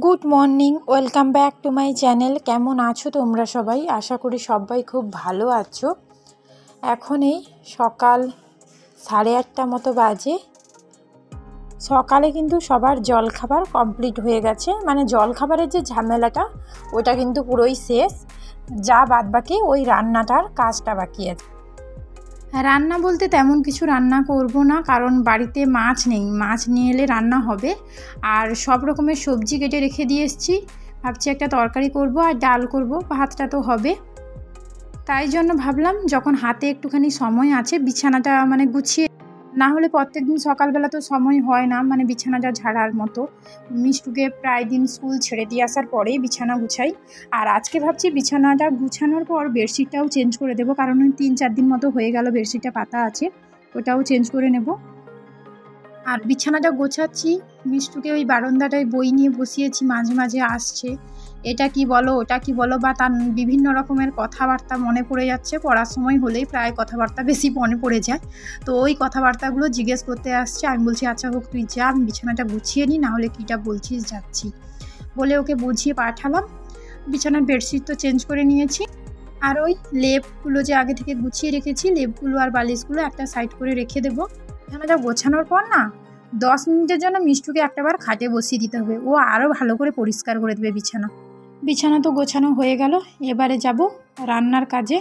Good morning, welcome back to my channel. কেমন আছো তোমরা সবাই? আশা করি সবাই খুব ভালো আছো। এখন এই সকাল 8:30 মতো বাজে। সকালে কিন্তু সবার জলখাবার কমপ্লিট হয়ে গেছে, মানে জলখাবারের যে ঝামেলাটা ওটা কিন্তু পুরোই শেষ। যা বাদ বাকি ওই রান্নাটার কাজটা বাকি আছে। রান্না বলতে তেমন কিছু রান্না করব না, কারণ বাড়িতে মাছ নেই। মাছ নিয়ে এলে রান্না হবে। আর সব রকমের সবজি কেটে রেখে দিয়ে এসেছি। ভাবছি একটা তরকারি করব আর ডাল করব, ভাতটা তো হবে। তাই জন্য ভাবলাম যখন হাতে একটুখানি সময় আছে বিছানাটা গুছিয়ে, না হলে প্রত্যেক দিন সকালবেলা তো সময় হয় না বিছানাটা ঝাড়ার মতো। মিষ্টুকে প্রায় দিন স্কুল ছেড়ে দিয়ে আসার পরেই বিছানা গুছাই। আর আজকে ভাবছি বিছানাটা গুছানোর পর বেডশিটটাও চেঞ্জ করে দেবো, কারণ 3-4 দিন মতো হয়ে গেল বেডশিটটা পাতা আছে, ওটাও চেঞ্জ করে নেব। আর বিছানাটা গোছাচ্ছি, মিষ্টুকে ওই বারান্দাটায় বই নিয়ে বসিয়েছি, মাঝে মাঝে আসছে এটা কি বলো ওটা কি বলো, বা তার বিভিন্ন রকমের কথাবার্তা মনে পড়ে যাচ্ছে। পড়ার সময় হলেই প্রায় কথাবার্তা বেশি মনে পড়ে যায়, তো ওই কথাবার্তাগুলো জিজ্ঞেস করতে আসছে। আমি বলছি আচ্ছা হোক, তুই যা, আমি বিছানাটা গুছিয়ে নিই, নাহলে কীটা বলছিস যাচ্ছি বলে ওকে বুঝিয়ে পাঠালাম। বিছানার বেডশিট তো চেঞ্জ করে নিয়েছি। আর ওই লেপগুলো যে আগে থেকে গুছিয়ে রেখেছি, লেপগুলো আর বালিশগুলো একটা সাইড করে রেখে দেবো। বিছানাটা গোছানোর পর না 10 মিনিটের জন্য মিষ্টুকে একটাবার খাটে বসিয়ে দিতে হবে, ও আরও ভালো করে পরিষ্কার করে দেবে বিছানা। বিছানা তো গোছানো হয়ে গেল, এবারে যাব রান্নার কাজে।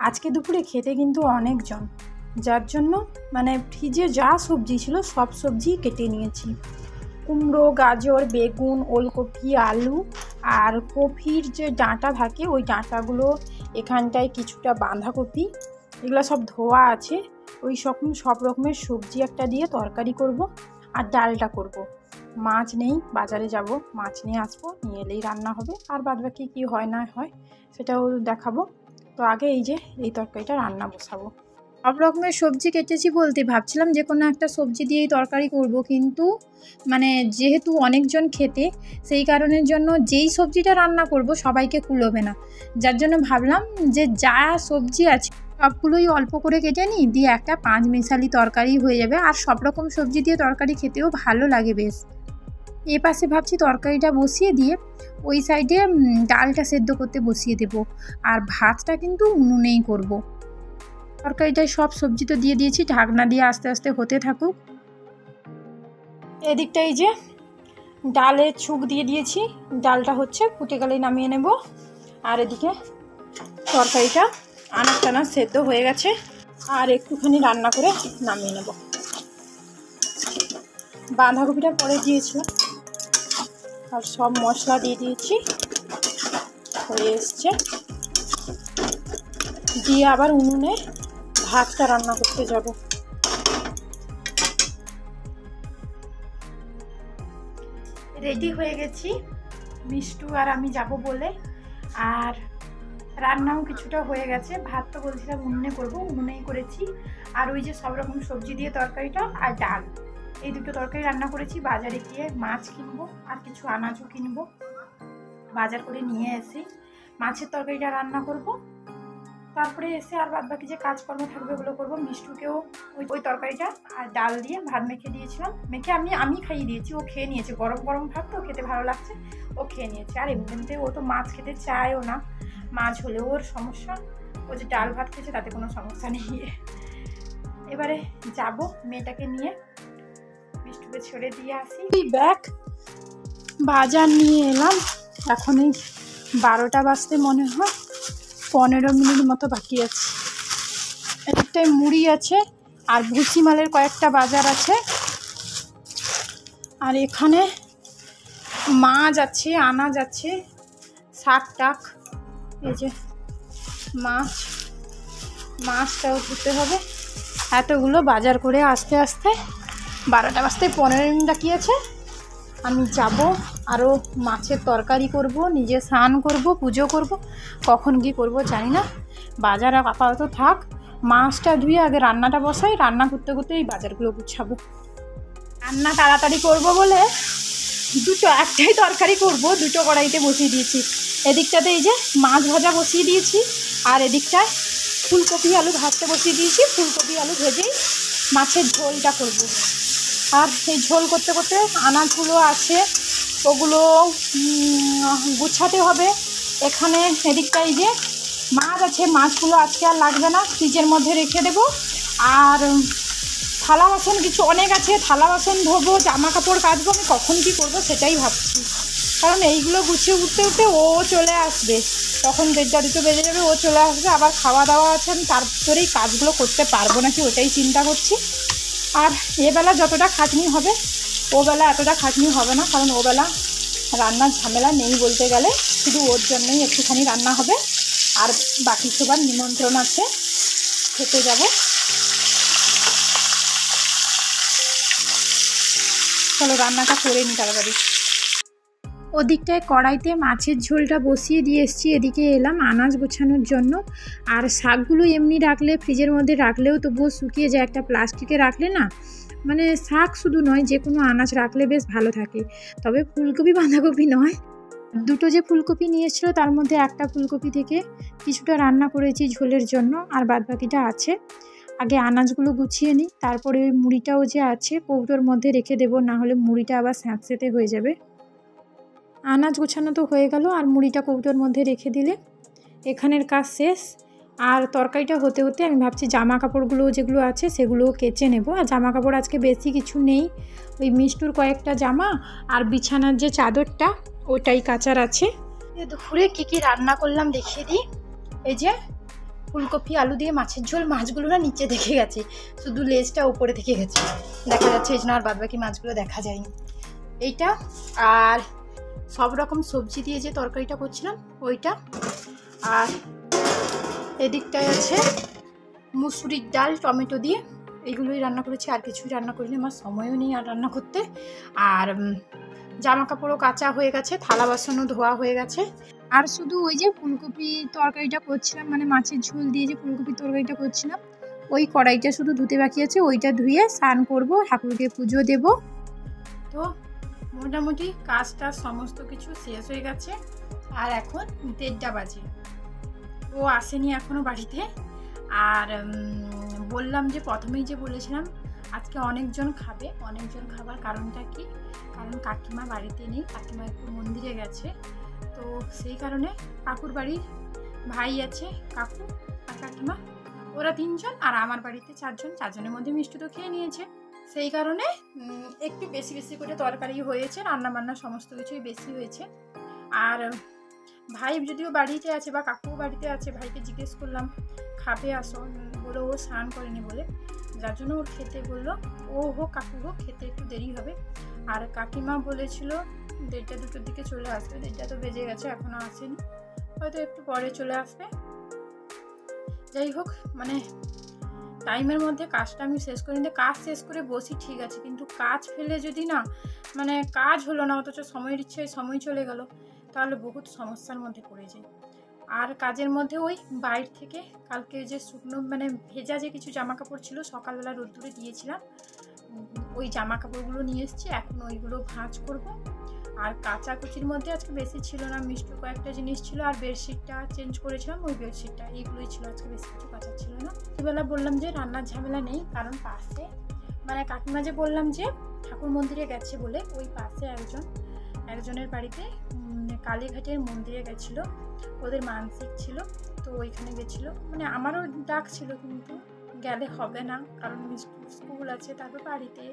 আজকে দুপুরে খেতে কিন্তু অনেকজন, যার জন্য ফ্রিজে যা সবজি ছিল সব সবজি কেটে নিয়েছি। কুমড়ো, গাজর, বেগুন, ওলকপি, আলু আর কপির যে ডাঁটা থাকে ওই ডাঁটাগুলো, এখানটায় কিছুটা বাঁধাকপি, এগুলো সব ধোয়া আছে। ওই সব রকমের সবজি একটা দিয়ে তরকারি করব আর ডালটা করব। মাছ নেই, বাজারে যাব, মাছ নিয়ে আসবো, নিয়ে এলেই রান্না হবে। আর বাদবাকি কী হয় না হয় সেটাও দেখাবো। তো আগে এই তরকারিটা রান্না বসাবো। সব রকমের সবজি কেটেছি বলতে ভাবছিলাম যে কোনো একটা সবজি দিয়েই তরকারি করব, কিন্তু যেহেতু অনেকজন খেতে, সেই কারণের জন্য যেই সবজিটা রান্না করব সবাইকে কুলোবে না। যার জন্য ভাবলাম যে যা সবজি আছে সবগুলোই অল্প করে কেটে নিই, দিয়ে একটা 5 মেশালি তরকারি হয়ে যাবে। আর সব রকম সবজি দিয়ে তরকারি খেতেও ভালো লাগে বেশ। এ পাশে ভাবছি তরকারিটা বসিয়ে দিয়ে ওই সাইডে ডালটা সেদ্ধ করতে বসিয়ে দেব। আর ভাতটা কিন্তু উনুনেই করব। তরকারিটায় সব সবজি তো দিয়ে দিয়েছি, ঢাকনা দিয়ে আস্তে আস্তে হতে থাকুক। এদিকটাই যে ডালের ছুক দিয়ে দিয়েছি, ডালটা হচ্ছে, ফুটে গেলেই নামিয়ে নেব। আর এদিকে তরকারিটা আনাজ টানা সেদ্ধ হয়ে গেছে, আর একটুখানি রান্না করে নামিয়ে নেব। বাঁধাকপিটা পরে দিয়েছিলাম আর সব মশলা দিয়ে দিয়েছি, হয়ে এসছে। দিয়ে আবার উনুনে ভাতটা রান্না করতে যাব। রেডি হয়ে গেছি, মিষ্টু আর আমি যাব বলে। আর রান্নাও কিছুটা হয়ে গেছে। ভাত তো বলছিলাম উনুনে করবো, উনুনেই করেছি। আর ওই যে সব রকম সবজি দিয়ে তরকারিটা আর ডাল, এই দুটো তরকারি রান্না করেছি। বাজারে গিয়ে মাছ কিনবো আর কিছু আনাজও কিনবো, বাজার করে নিয়ে এসে মাছের তরকারিটা রান্না করব। তারপরে এসে আর বাদ বাকি যে কাজকর্ম থাকবে ওগুলো করবো। মিষ্টুকেও ওই তরকারিটা আর ডাল দিয়ে ভাত মেখে দিয়েছিলাম, মেখে আমি খাইয়ে দিয়েছি, ও খেয়ে নিয়েছে। গরম গরম ভাত তো খেতে ভালো লাগছে, ও খেয়ে নিয়েছে। আর এমনিতে ও তো মাছ খেতে চায়ও না, মাছ হলেও ওর সমস্যা। ও যে ডাল ভাত খেয়েছে তাতে কোনো সমস্যা নেই। এবারে যাব মেয়েটাকে নিয়ে, মিষ্টুকে ছেড়ে দিয়ে আসি। ওই ব্যাগ বাজার নিয়ে এলাম, এখন এই 12টা বাজতে মনে হয় 15 মিনিট মতো বাকি আছে। একটাই মুড়ি আছে আর ভুসিমালের কয়েকটা বাজার আছে। আর এখানে মাছ আছে, আনাজ আছে, শাক টাক, এই যে মাছটাও ধুতে হবে। এতগুলো বাজার করে আস্তে আস্তে 12টা বাজতে 15 মিনিট বাকি আছে। আমি যাব, আরও মাছের তরকারি করব, নিজে স্নান করব, পুজো করব, কখন কি করব জানি না। বাজার আপাতত থাক, মাছটা ধুয়ে আগে রান্নাটা বসাই, রান্না করতে করতে এই বাজারগুলো গুছাবো। রান্না তাড়াতাড়ি করব বলে একটাই তরকারি করব, দুটো কড়াইতে বসিয়ে দিয়েছি। এদিকটাতে এই যে মাছ ভাজা বসিয়ে দিয়েছি, আর এদিকটায় ফুলকপি আলু ভাজতে বসিয়ে দিয়েছি। ফুলকপি আলু ভেজেই মাছের ঝোলটা করব। আর এই ঝোল করতে করতে আনাজগুলো আছে ওগুলো গুছাতে হবে। এখানে এদিকটাই যে মাছ আছে, মাছগুলো আজকে আর লাগবে না, ফ্রিজের মধ্যে রেখে দেবো। আর থালা বাসন কিছু অনেক আছে, থালা বাসন ধোবো, জামা কাপড় কাচবো। আমি কখন কী করবো সেটাই ভাবছি, কারণ এইগুলো গুছিয়ে উঠতে উঠতে ও চলে আসবে, তখন 1:30-2 বেজে যাবে, ও চলে আসবে। আবার খাওয়া দাওয়া আছে, আমি তারপরেই কাজগুলো করতে পারবো নাকি ওটাই চিন্তা করছি। আর এবেলা যতটা খাটনি হবে ওবেলা এতটা খাটনি হবে না, কারণ ওবেলা রান্নার ঝামেলা নেই বলতে গেলে, শুধু ওর জন্যই একটুখানি রান্না হবে। আর বাকি সবার নিমন্ত্রণ আছে, খেতে যাব। চলো রান্নাটা করে নিই তাড়াতাড়ি। ওদিকটায় কড়াইতে মাছের ঝোলটা বসিয়ে দিয়ে এসেছি, এদিকে এলাম আনাজ গোছানোর জন্য। আর শাকগুলো এমনি রাখলে, ফ্রিজের মধ্যে রাখলেও তবুও শুকিয়ে যায়, একটা প্লাস্টিকে রাখলে না, মানে শাক শুধু নয়, যে কোনো আনাজ রাখলে বেশ ভালো থাকে। তবে ফুলকপি বাঁধাকপি নয়, দুটো যে ফুলকপি নিয়ে এসেছিলো তার মধ্যে একটা ফুলকপি থেকে কিছুটা রান্না করেছি ঝোলের জন্য, আর বাদবাকিটা আছে। আগে আনাজগুলো গুছিয়ে নিই, তারপরে ওই মুড়িটাও যে আছে কৌটোর মধ্যে রেখে দেবো, না হলে মুড়িটা আবার স্যাঁতসেঁতে হয়ে যাবে। আনাজ গোছানো তো হয়ে গেল, আর মুড়িটা কৌটোর মধ্যে রেখে দিলে এখানের কাজ শেষ। আর তরকারিটা হতে হতে আমি ভাবছি জামা কাপড়গুলো যেগুলো আছে সেগুলোও কেচে নেব। আর জামা কাপড় আজকে বেশি কিছু নেই, ওই মিষ্টুর কয়েকটা জামা আর বিছানার যে চাদরটা ওটাই কাচার আছে। দুপুরে কী কী রান্না করলাম দেখিয়ে দিই। এই যে ফুলকপি আলু দিয়ে মাছের ঝোল, মাছগুলো না নিচে দেখে গেছে, শুধু লেজটা উপরে থেকে গেছে দেখা যাচ্ছে, এই জন্য আর বাদবাকি মাছগুলো দেখা যায়নি। এইটা আর সব রকম সবজি দিয়ে যে তরকারিটা করছিলাম ওইটা। আর এদিকটায় আছে মুসুরির ডাল টমেটো দিয়ে, এইগুলোই রান্না করেছি, আর কিছুই রান্না করিনি, আমার সময়ও নেই আর রান্না করতে। আর জামা কাপড়ও কাচা হয়ে গেছে, থালা বাসনও ধোয়া হয়ে গেছে। আর শুধু ওই যে ফুলকপি তরকারিটা করছিলাম, মানে মাছের ঝোল দিয়ে যে ফুলকপির তরকারিটা করছিলাম, ওই কড়াইটা শুধু ধুতে বাকি আছে, ওইটা ধুয়ে স্নান করবো, ঠাকুরকে পুজো দেব। তো মোটামুটি কাজটা সমস্ত কিছু শেষ হয়ে গেছে। আর এখন 1:30 বাজে, ও আসেনি এখনও বাড়িতে। আর বললাম যে প্রথমেই যে বলেছিলাম আজকে অনেকজন খাবে, অনেকজন খাবার কারণটা কি, কারণ কাকিমা বাড়িতে নেই, কাকিমা একটু মন্দিরে গেছে। তো সেই কারণে কাকুর বাড়ির ভাই আছে, কাকু আর কাকিমা, ওরা 3 জন, আর আমার বাড়িতে 4 জন, 4 জনের মধ্যে মিষ্টি তো খেয়ে নিয়েছে। সেই কারণে একটু বেশি বেশি করে তরকারি হয়েছে, রান্নাবান্না সমস্ত কিছুই বেশি হয়েছে। আর ভাই যদিও বাড়িতে আছে বা কাকুও বাড়িতে আছে, ভাইকে জিজ্ঞেস করলাম খাবে আসো, বলে ও স্নান করেনি বলে, যার জন্য ওর খেতে বললো, ও হোক কাকু হোক খেতে একটু দেরি হবে। আর কাকিমা বলেছিল 1:30-2টোর দিকে চলে আসবে, 1:30 তো বেজে গেছে, এখনও আসেনি, হয়তো একটু পরে চলে আসবে। যাই হোক, মানে টাইমের মধ্যে কাজটা আমি শেষ করে নিতে, কাজ শেষ করে বসি ঠিক আছে, কিন্তু কাজ ফেলে যদি না, মানে কাজ হলো না অথচ সময়ের ইচ্ছায় সময় চলে গেল, তাহলে বহুত সমস্যার মধ্যে পড়ে যাই। আর কাজের মধ্যে ওই বাইরে থেকে কালকে যে শুকনো মানে ভেজা যে কিছু জামা কাপড় ছিল সকালবেলা রোদ্দুরে দিয়েছিলাম, ওই জামা কাপড়গুলো নিয়ে এসেছি, এখন ওইগুলো ভাঁজ করব। আর কাচাকুচির মধ্যে আজকে বেশি ছিল না, মিষ্টির কয়েকটা জিনিস ছিল, আর বেডশিটটা চেঞ্জ করেছিলাম, ওই বেডশিটটা, এইগুলোই ছিল, আজকে বেশি কিছু কাচা ছিল না। সেবেলা বললাম যে রান্নার ঝামেলা নেই, কারণ পাশে মানে কাকিমা যে বললাম যে ঠাকুর মন্দিরে গেছে বলে, ওই পাশে একজনের বাড়িতে কালীঘাটের মন্দিরে গেছিলো, ওদের মানসিক ছিল, তো ওইখানে গেছিলো, মানে আমারও ডাক ছিল, কিন্তু গেলে হবে না, কারণ স্কুল আছে, তারপর বাড়িতে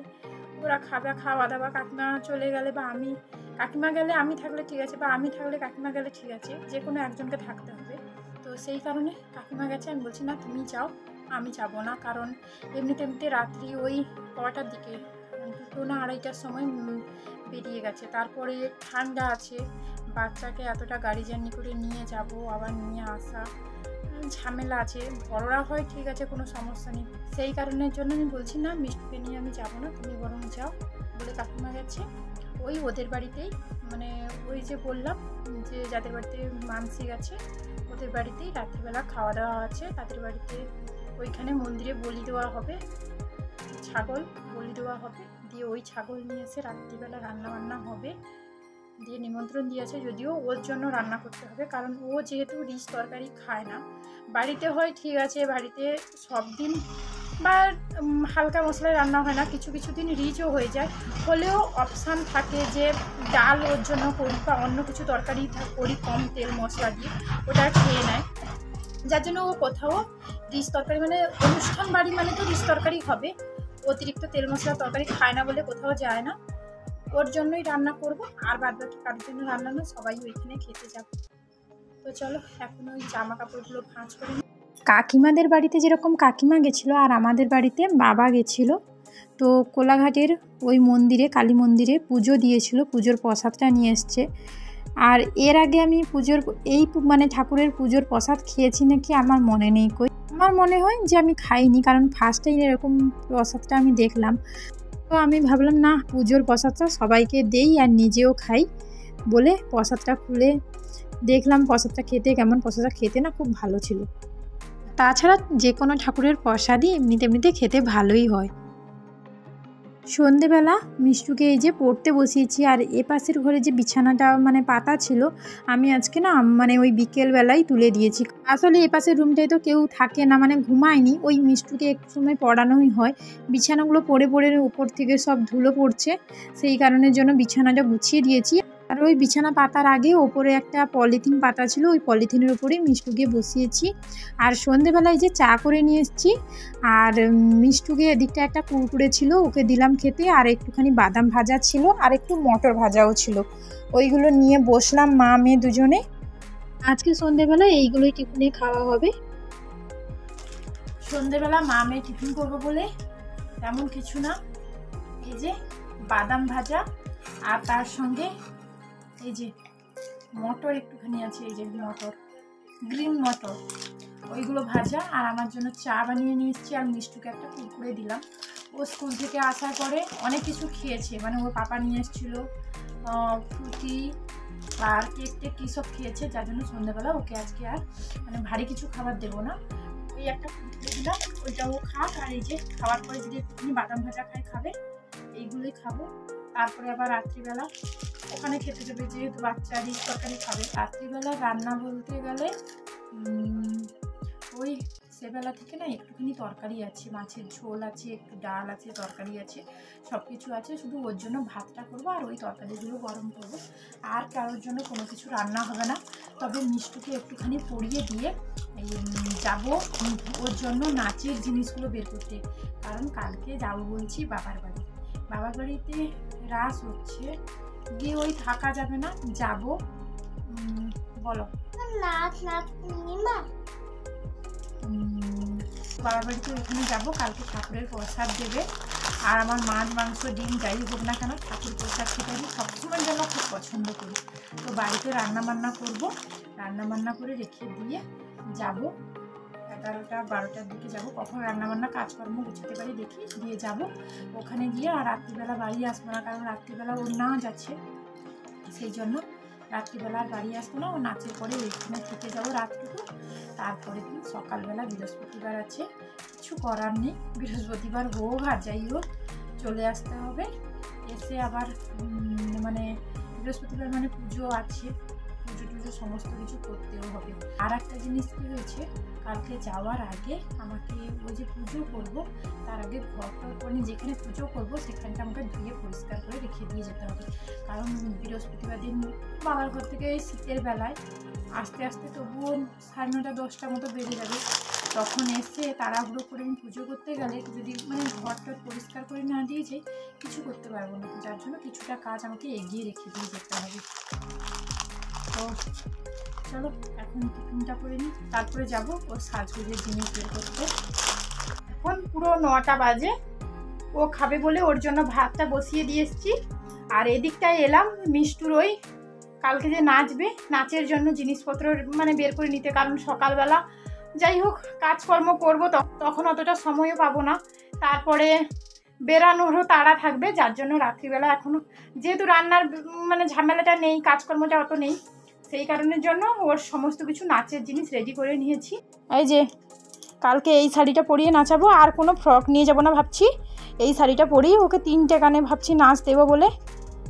ওরা খাওয়া দাওয়া, কাকিমা চলে গেলে বা কাকিমা গেলে আমি থাকলে ঠিক আছে, বা আমি থাকলে কাকিমা গেলে ঠিক আছে, যে কোনো একজনকে থাকতে হবে। তো সেই কারণে কাকিমা গেছে, আমি বলছি না তুমি যাও, আমি যাব না, কারণ এমনিতে রাত্রি ওই কটার দিকে 2 না 2:30টার সময় বেরিয়ে গেছে, তারপরে ঠান্ডা আছে, বাচ্চাকে এতটা গাড়ি জার্নি করে নিয়ে যাব, আবার নিয়ে আসা ঝামেলা আছে, বড়রা হয় ঠিক আছে কোনো সমস্যা নেই, সেই কারণের জন্য আমি বলছি না মিষ্টিকে নিয়ে আমি যাব না, তুমি বরং যাও বলে কাকিমা গেছে ওই ওদের বাড়িতেই, মানে ওই যে বললাম যে যাদের বাড়িতে মানসিক আছে ওদের বাড়িতেই রাত্রিবেলা খাওয়া দাওয়া আছে, তাদের বাড়িতে ওইখানে মন্দিরে বলি দেওয়া হবে, ছাগল বলি দেওয়া হবে, দিয়ে ওই ছাগল নিয়ে এসে রাত্রিবেলা রান্নাবান্না হবে, দিয়ে নিমন্ত্রণ দিয়েছে, যদিও ওর জন্য রান্না করতে হবে, কারণ ও যেহেতু রিচ তরকারি খায় না, বাড়িতে হয় ঠিক আছে, বাড়িতে সব দিন বা হালকা মশলায় রান্না হয় না, কিছু কিছু দিন রিচও হয়ে যায়, হলেও অপশান থাকে যে ডাল ওর জন্য করি বা অন্য কিছু তরকারি করি কম তেল মশলা দিয়ে, ওটা খেয়ে নেয়। যার জন্য ও কোথাও রিচ তরকারি মানে অনুষ্ঠান বাড়ি মানে তো রিচ তরকারি হবে, অতিরিক্ত তেল মশলা তরকারি খায় না বলে কোথাও যায় না। ওর জন্যই রান্না করব, আর বাদ বাকি কারোর জন্য রান্না না, সবাই ওইখানে খেতে যাবে। তো চলো এখন ওই জামা কাপড়গুলো ভাঁজ করে নিই। কাকিমাদের বাড়িতে যেরকম কাকিমা গেছিলো আর আমাদের বাড়িতে বাবা গেছিলো, তো কোলাঘাটের ওই মন্দিরে কালী মন্দিরে পুজো দিয়েছিল, পুজোর প্রসাদটা নিয়ে এসছে। আর এর আগে আমি পুজোর এই মানে ঠাকুরের পুজোর প্রসাদ খেয়েছি নাকি আমার মনে নেই, কই আমার মনে হয় যে আমি খাইনি, কারণ ফার্স্ট টাইম এরকম প্রসাদটা আমি দেখলাম। তো আমি ভাবলাম না, পুজোর প্রসাদটা সবাইকে দেই আর নিজেও খাই বলে প্রসাদটা খুলে দেখলাম প্রসাদটা খেতে কেমন। প্রসাদটা খেতে না খুব ভালো ছিল। তাছাড়া যে কোনো ঠাকুরের প্রসাদই এমনিতে খেতে ভালোই হয়। সন্ধেবেলা মিষ্টুকে এই যে পড়তে বসিয়েছি, আর এ পাশের ঘরে যে বিছানাটা মানে পাতা ছিল আমি আজকে না মানে ওই বিকেলবেলায় তুলে দিয়েছি। আসলে এ পাশের রুমটায় তো কেউ থাকে না, মানে ঘুমায়নি, ওই মিষ্টুকে একটু সময় পড়ানোই হয়। বিছানাগুলো পড়ে উপর থেকে সব ধুলো পড়ছে, সেই কারণের জন্য বিছানাটা গুছিয়ে দিয়েছি। আর ওই বিছানা পাতার আগে ওপরে একটা পলিথিন পাতা ছিল, ওই পলিথিনের উপরে মিষ্টুকে বসিয়েছি। আর সন্ধেবেলায় যে চা করে নিয়ে এসেছি, আর মিষ্টুকে এদিকটা একটা কুরকুরে ছিল ওকে দিলাম খেতে, আর একটুখানি বাদাম ভাজা ছিল আর একটু মটর ভাজাও ছিল, ওইগুলো নিয়ে বসলাম মা মেয়ে দুজনে। আজকে সন্ধেবেলায় এইগুলোই টিফিনে খাওয়া হবে। সন্ধেবেলা মা মেয়ে টিফিন করবো বলে তেমন কিছু না, এই যে বাদাম ভাজা আর তার সঙ্গে এই যে মটর একটুখানি আছে, এই যে মটর গ্রিন মটর, ওইগুলো ভাজা। আর আমার জন্য চা বানিয়ে নিয়ে এসেছি, আর মিষ্টুকে একটা কুরকুরে দিলাম। ও স্কুল থেকে আসার পরে অনেক কিছু খেয়েছে, মানে ওর পাপা নিয়ে এসেছিলো ফ্রুটি আর কেক টেক কী সব খেয়েছে, যার জন্য সন্ধ্যাবেলা ওকে আজকে আর মানে ভারী কিছু খাবার দেবো না। ওই একটা কুরকুরে দিলাম, ওইটা ও খাক। আর এই যে খাওয়ার পরে যদি একটুখানি বাদাম ভাজা খাবে, এইগুলোই খাবো। তারপরে আবার রাত্রিবেলা ওখানে খেতে যাবে, যেহেতু বাচ্চা রিচ তরকারি খাবে। রাত্রিবেলা রান্না বলতে গেলে ওই সেবেলা থেকে না একটুখানি তরকারি আছে, মাছের ঝোল আছে, একটু ডাল আছে, তরকারি আছে, সব কিছু আছে। শুধু ওর জন্য ভাতটা করবো আর ওই তরকারিগুলো গরম করবো, আর কারোর জন্য কোনো কিছু রান্না হবে না। তবে মিষ্টুকে একটুখানি পরিয়ে দিয়ে যাব ওর জন্য নাচের জিনিসগুলো বের করতে, কারণ কালকে যাবো বলছি বাবার বাড়ি। বাবার বাড়িতে রাস হচ্ছে, গিয়ে ওই থাকা যাবে না, যাব। বলো বাবার বাড়িতে ওখানে যাবো, কালকে ঠাকুরের প্রসাদ দেবে। আর আমার মাছ মাংস ডিম যাই হোক না কেন ঠাকুর প্রসাদ খেতে আমি সবসময় যেন খুব পছন্দ করি। তো বাড়িতে রান্নাবান্না করবো, রান্নাবান্না করে রেখে দিয়ে যাব। 11টা 12টার দিকে যাব, কখন রান্নাবান্না কাজকর্ম গুছাতে পারি দেখি, দিয়ে যাব ওখানে গিয়ে। আর রাত্রিবেলা বাড়ি আসবো না, কারণ রাত্রিবেলা ওর নাচ আছে, সেই জন্য রাত্রিবেলা আর বাড়ি আসবো না। ও নাচের পরে ওইখানে থেকে যাবো রাতটুকু। তারপরে দিন সকালবেলা বৃহস্পতিবার আছে, কিছু করার নেই, বৃহস্পতিবার হোক আর যাই হোক চলে আসতে হবে। এসে আবার মানে বৃহস্পতিবার মানে পুজো আছে, পুজো টুজো সমস্ত কিছু করতেও হবে। আর একটা জিনিস কী হয়েছে, কালকে যাওয়ার আগে আমাকে ওই যে পুজো করবো তার আগে ঘরটা মানে যেখানে পুজো করবো সেখানটা আমাকে ধুয়ে পরিষ্কার করে রেখে দিয়ে যেতে হবে। কারণ বৃহস্পতিবার দিন বাবার ঘর থেকে এই শীতের বেলায় আস্তে আস্তে তবুও 9:30 10টা মতো বেজে যাবে, তখন এসে তাড়াহুড়ো করে আমি পুজো করতে গেলে যদি মানে ঘরটা পরিষ্কার করে না দিয়ে যাই কিছু করতে পারবো না, যার জন্য কিছুটা কাজ আমাকে এগিয়ে রেখে দিয়ে যেতে হবে। তো চলো এখন টিফিনটা করে নিই, তারপরে যাবো ওর সাজগোজের জিনিস বের করতে। এখন পুরো 9টা বাজে, ও খাবে বলে ওর জন্য ভাতটা বসিয়ে দিয়ে এসেছি। আর এদিকটায় এলাম মিষ্টুর ওই কালকে যে নাচবে, নাচের জন্য জিনিসপত্র মানে বের করে নিতে, কারণ সকালবেলা যাই হোক কাজকর্ম করবো তখন অতটা সময়ও পাবো না, তারপরে বেরানোরও তাড়া থাকবে, যার জন্য রাত্রিবেলা এখনও যেহেতু রান্নার মানে ঝামেলাটা নেই, কাজকর্মটা অত নেই, সেই কারণের জন্য ওর সমস্ত কিছু নাচের জিনিস রেডি করে নিয়েছি। এই যে কালকে এই শাড়িটা পরিয়ে নাচাবো, আর কোনো ফ্রক নিয়ে যাবো না ভাবছি, এই শাড়িটা পরিয়ে ওকে 3টে গানে ভাবছি নাচ দেবো বলে।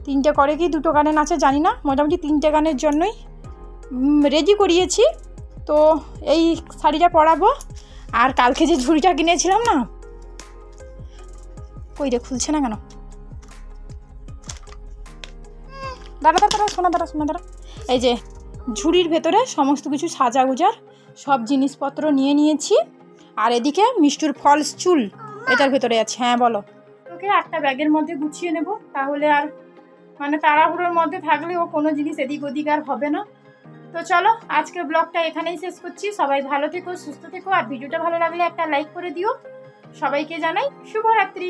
3টে করে কি 2টো গানে নাচে জানি না, মোটামুটি 3টে গানের জন্যই রেডি করিয়েছি। তো এই শাড়িটা পরাবো। আর কালকে যে ঝুড়িটা কিনেছিলাম না, কই রে, খুলছে না কেন? দাঁড়া দাঁড়া শোনা দাঁড়া। এই যে ঝুড়ির ভেতরে সমস্ত কিছু সাজা গুজার সব জিনিসপত্র নিয়ে নিয়েছি। আর এদিকে মিষ্টুর ফলস চুল এটার ভেতরে আছে। হ্যাঁ বলো। ওকে একটা ব্যাগের মধ্যে গুছিয়ে নেব, তাহলে আর মানে তাড়াহুড়োর মধ্যে থাকলে ও কোনো জিনিস এদিক ওদিক আর হবে না। তো চলো আজকের ব্লগটা এখানেই শেষ করছি। সবাই ভালো থেকো, সুস্থ থেকো, আর ভিডিওটা ভালো লাগলে একটা লাইক করে দিও। সবাইকে জানাই শুভরাত্রি।